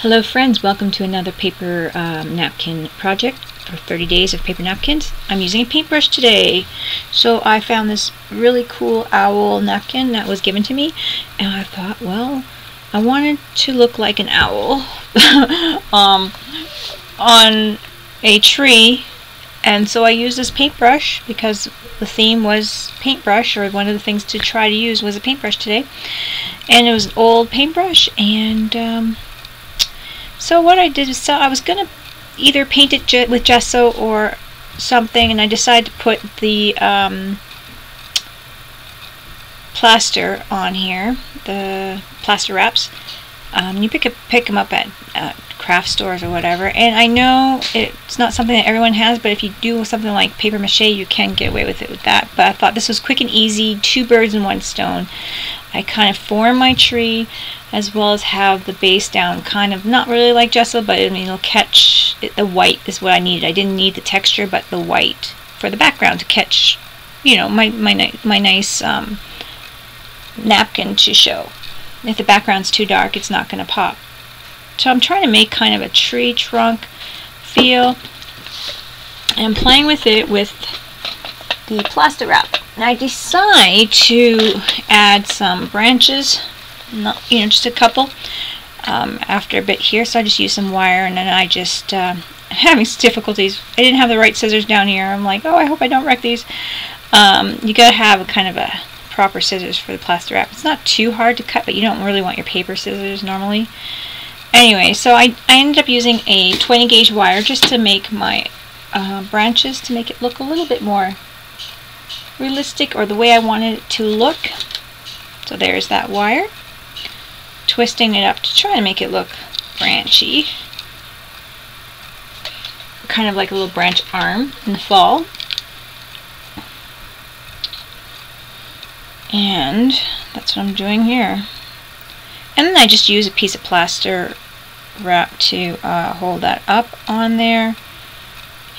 Hello friends, welcome to another paper napkin project for 30 days of paper napkins. I'm using a paintbrush today. So I found this really cool owl napkin that was given to me, and I thought, well, I wanted to look like an owl on a tree, and so I used this paintbrush because the theme was paintbrush, or one of the things to try to use was a paintbrush today. And it was an old paintbrush, and so what I did is, I was going to either paint it with gesso or something, and I decided to put the plaster on here, the plaster wraps. You pick them up at craft stores or whatever, and I know it's not something that everyone has, but if you do something like paper mache, you can get away with it with that. But I thought this was quick and easy, 2 birds in 1 stone. I kind of form my tree as well as have the base down, kind of not really like gesso, but I mean, it'll catch it. The white is what I needed. I didn't need the texture, but the white for the background to catch, you know, my nice napkin to show. If the background's too dark, it's not going to pop. So I'm trying to make kind of a tree trunk feel, and I'm playing with it with the plaster wrap. And I decide to add some branches, not, you know, just a couple after a bit here. So I just use some wire, and then I just having difficulties. I didn't have the right scissors down here. I'm like, oh, I hope I don't wreck these. You gotta have a kind of a proper scissors for the plaster wrap. It's not too hard to cut, but you don't really want your paper scissors normally. Anyway, so I ended up using a 20 gauge wire just to make my branches, to make it look a little bit more realistic, or the way I wanted it to look. So there's that wire, twisting it up to try to make it look branchy, kind of like a little branch arm in the fall. And that's what I'm doing here. And then I just use a piece of plaster wrap to hold that up on there,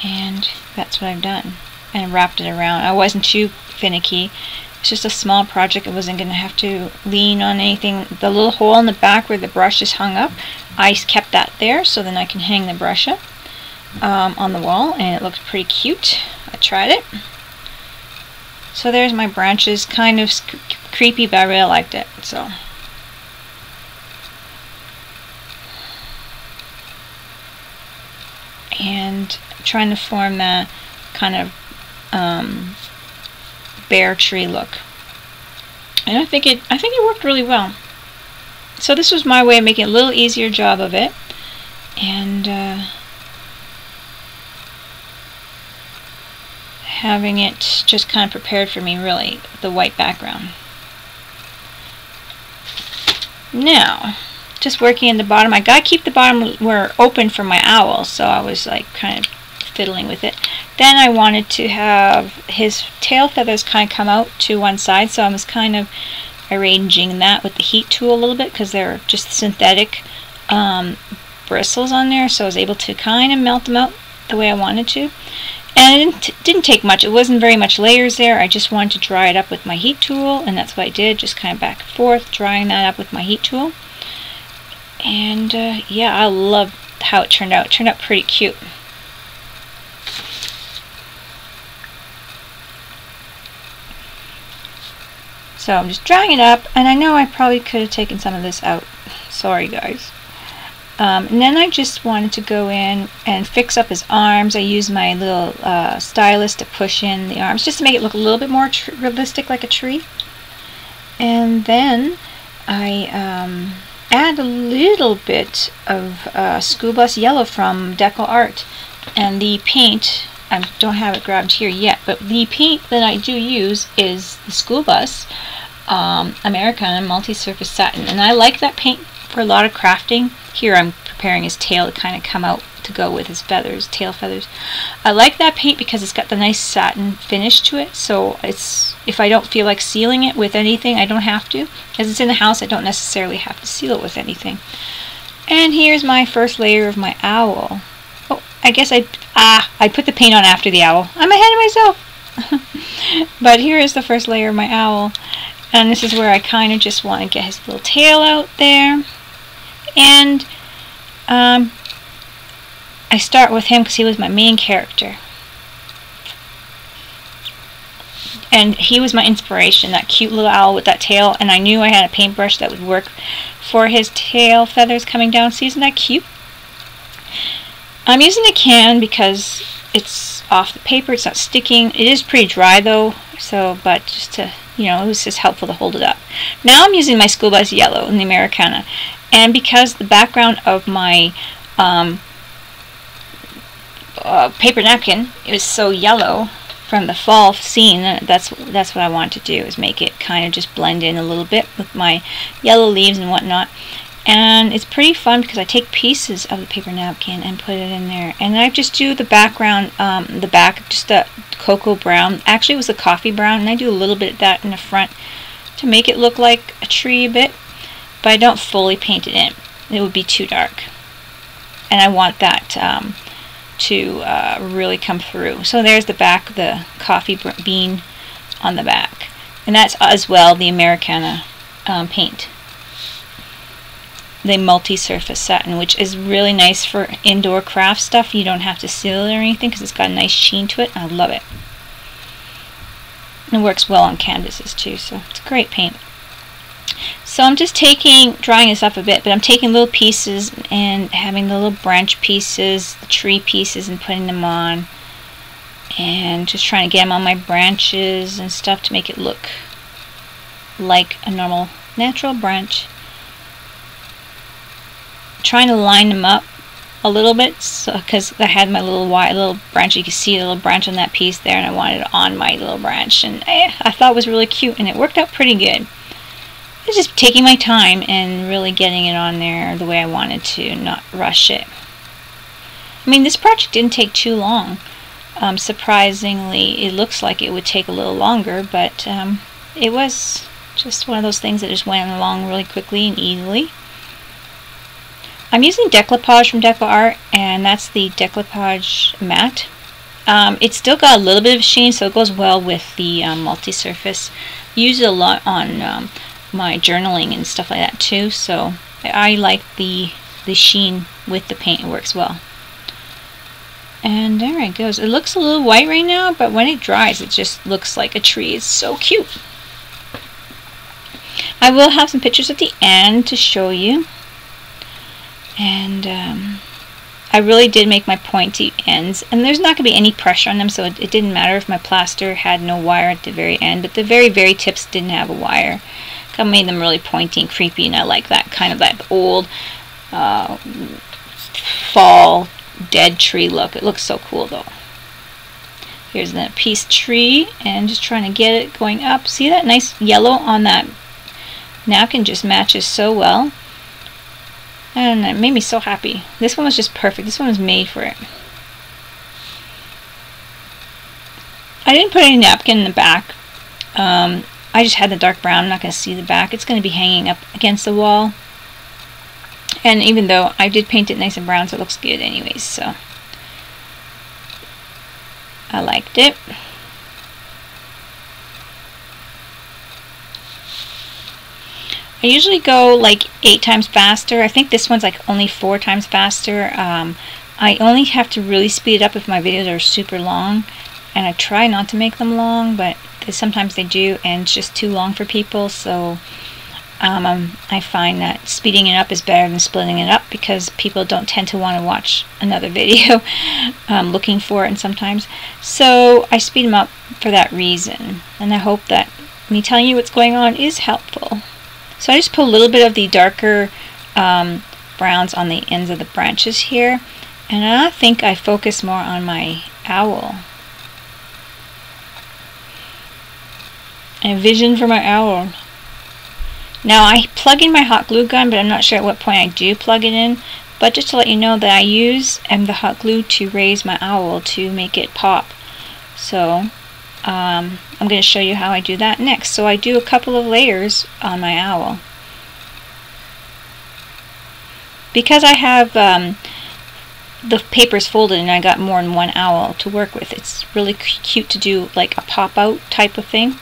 and that's what I've done. And wrapped it around. I wasn't too finicky. It's just a small project. I wasn't going to have to lean on anything. The little hole in the back where the brush is hung up, I kept that there, so then I can hang the brush up on the wall, and it looks pretty cute. I tried it. So there's my branches. Kind of creepy, but I really liked it. So and trying to form that kind of bare tree look, and I think it worked really well. So this was my way of making a little easier job of it, and having it just kind of prepared for me, really, the white background. Now, just working in the bottom. I gotta keep the bottom where open for my owl, so I was like kind of fiddling with it. Then I wanted to have his tail feathers kind of come out to one side, so I was kind of arranging that with the heat tool a little bit, because they're just synthetic bristles on there, so I was able to kind of melt them out the way I wanted to. And it didn't take much. It wasn't very much layers there. I just wanted to dry it up with my heat tool, and that's what I did, just kind of back and forth, drying that up with my heat tool. And yeah, I love how it turned out. It turned out pretty cute. So I'm just drying it up, and I know I probably could have taken some of this out. Sorry, guys. And then I just wanted to go in and fix up his arms. I used my little stylus to push in the arms, just to make it look a little bit more realistic, like a tree. And then I add a little bit of School Bus Yellow from DecoArts, and the paint, I don't have it grabbed here yet, but the paint that I do use is the School Bus Americana Multi-Surface Satin, and I like that paint for a lot of crafting. Here I'm preparing his tail to kind of come out to go with his feathers, tail feathers. I like that paint because it's got the nice satin finish to it, so it's, if I don't feel like sealing it with anything, I don't have to. As it's in the house, I don't necessarily have to seal it with anything. And here's my first layer of my owl. Oh, I guess I put the paint on after the owl. I'm ahead of myself. But here is the first layer of my owl, and this is where I kind of just want to get his little tail out there. And I start with him because he was my main character. And he was my inspiration, that cute little owl with that tail, and I knew I had a paintbrush that would work for his tail feathers coming down. See, isn't that cute? I'm using a can because it's off the paper, it's not sticking. It is pretty dry though, so, but just to, you know, it was just helpful to hold it up. Now I'm using my School Bus Yellow in the Americana, and because the background of my paper napkin is so yellow from the fall scene, that's what I want to do, is make it kind of just blend in a little bit with my yellow leaves and whatnot. And it's pretty fun because I take pieces of the paper napkin and put it in there, and I just do the background, the back, just a cocoa brown. Actually, it was a coffee brown, and I do a little bit of that in the front to make it look like a tree a bit, but I don't fully paint it in. It would be too dark, and I want that to really come through. So there's the back, the coffee bean on the back, and that's as well the Americana paint, the multi-surface satin, which is really nice for indoor craft stuff. You don't have to seal it or anything because it's got a nice sheen to it. I love it. It works well on canvases too, so it's a great paint. So I'm just drying this up a bit, but I'm taking little pieces and having the little branch pieces, the tree pieces, and putting them on, and just trying to get them on my branches and stuff to make it look like a normal natural branch. Trying to line them up a little bit, so because I had my little branch. You can see the little branch on that piece there, and I wanted it on my little branch, and I thought it was really cute, and it worked out pretty good. It's just taking my time and really getting it on there the way I wanted to, not rush it. I mean, this project didn't take too long. Surprisingly, it looks like it would take a little longer, but it was just one of those things that just went along really quickly and easily. I'm using decoupage from DecoArts, and that's the decoupage matte. It's still got a little bit of sheen, so it goes well with the multi-surface. I use it a lot on my journaling and stuff like that too, so I like the sheen with the paint. It works well. And there it goes. It looks a little white right now, but when it dries, it just looks like a tree. It's so cute. I will have some pictures at the end to show you. And I really did make my pointy ends, and there's not going to be any pressure on them, so it didn't matter if my plaster had no wire at the very end, but the very tips didn't have a wire. I made them really pointy and creepy, and I like that kind of that old fall dead tree look. It looks so cool though. Here's the piece tree, and just trying to get it going up. See that nice yellow on that napkin just matches so well. And it made me so happy. This one was just perfect. This one was made for it. I didn't put any napkin in the back. I just had the dark brown. I'm not going to see the back. It's going to be hanging up against the wall. And even though I did paint it nice and brown, so it looks good anyways. So I liked it. I usually go like 8 times faster. I think this one's like only 4 times faster. I only have to really speed it up if my videos are super long, and I try not to make them long, but sometimes they do, and it's just too long for people. So I find that speeding it up is better than splitting it up, because people don't tend to want to watch another video looking for it, and sometimes. So I speed them up for that reason, and I hope that me telling you what's going on is helpful. So I just put a little bit of the darker browns on the ends of the branches here, and I think I focus more on my owl. A vision for my owl. Now I plug in my hot glue gun, but I'm not sure at what point I do plug it in. But just to let you know that I use the hot glue to raise my owl to make it pop. So I'm going to show you how I do that next. So I do a couple of layers on my owl. Because I have the papers folded and I got more than one owl to work with, it's really cute to do like a pop-out type of thing.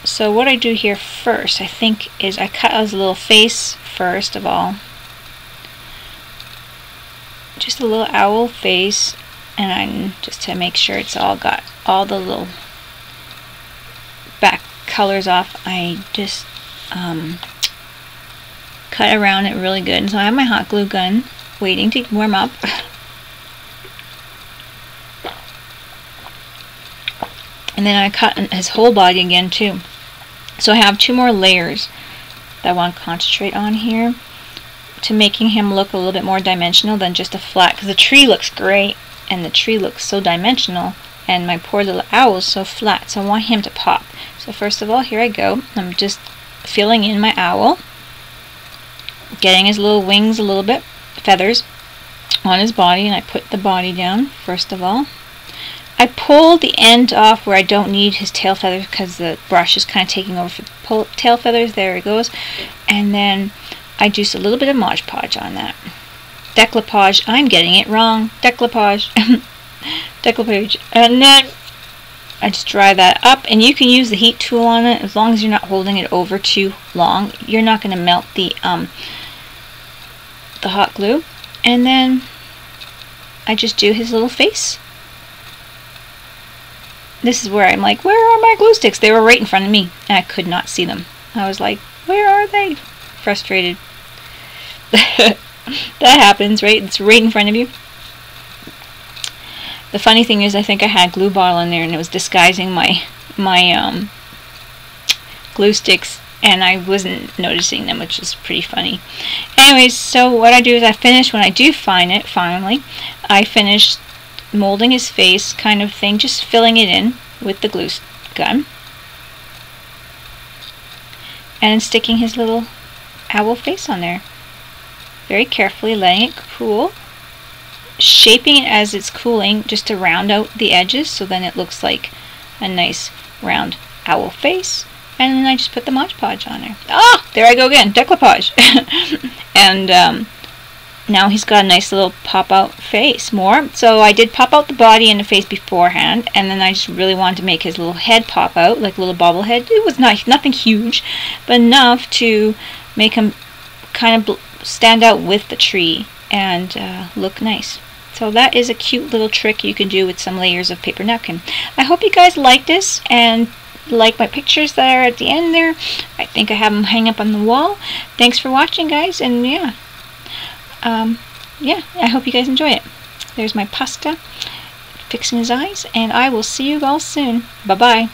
So what I do here first, I think, is I cut out his little face first of all. just a little owl face, and I'm just to make sure it's all got all the little back colors off. I just cut around it really good. And so I have my hot glue gun waiting to warm up. And then I cut his whole body again too. So I have 2 more layers that I want to concentrate on here, to making him look a little bit more dimensional than just a flat, because the tree looks great and the tree looks so dimensional and my poor little owl is so flat, so I want him to pop. So first of all, here I go. I'm just filling in my owl, getting his little wings a little bit, feathers on his body, and I put the body down first of all. I pull the end off where I don't need his tail feathers because the brush is kind of taking over for the tail feathers. There it goes. And then I juice a little bit of Mod Podge on that. Decoupage. I'm getting it wrong. Decoupage. Decoupage. And then I just dry that up. And you can use the heat tool on it as long as you're not holding it over too long. You're not going to melt the hot glue. And then I just do his little face. This is where I'm like, where are my glue sticks? They were right in front of me, and I could not see them. I was like, where are they? Frustrated. That happens, right? It's right in front of you. The funny thing is, I think I had a glue bottle in there, and it was disguising my glue sticks, and I wasn't noticing them, which is pretty funny. Anyways, so what I do is I finish, when I do find it, finally, I finish molding his face kind of thing, just filling it in with the glue gun and sticking his little owl face on there, very carefully letting it cool, shaping it as it's cooling just to round out the edges, so then it looks like a nice round owl face. And then I just put the Mod Podge on there. Ah, there I go again, decoupage. And now he's got a nice little pop-out face more. So I did pop out the body and the face beforehand, and then I just really wanted to make his little head pop out, like a little bobblehead. It was nothing huge, but enough to make him kind of stand out with the tree and look nice. So that is a cute little trick you can do with some layers of paper napkin. I hope you guys like this and like my pictures that are at the end there. I think I have them hang up on the wall. Thanks for watching, guys, and yeah, I hope you guys enjoy it. There's my pasta fixing his eyes, and I will see you all soon. Bye bye.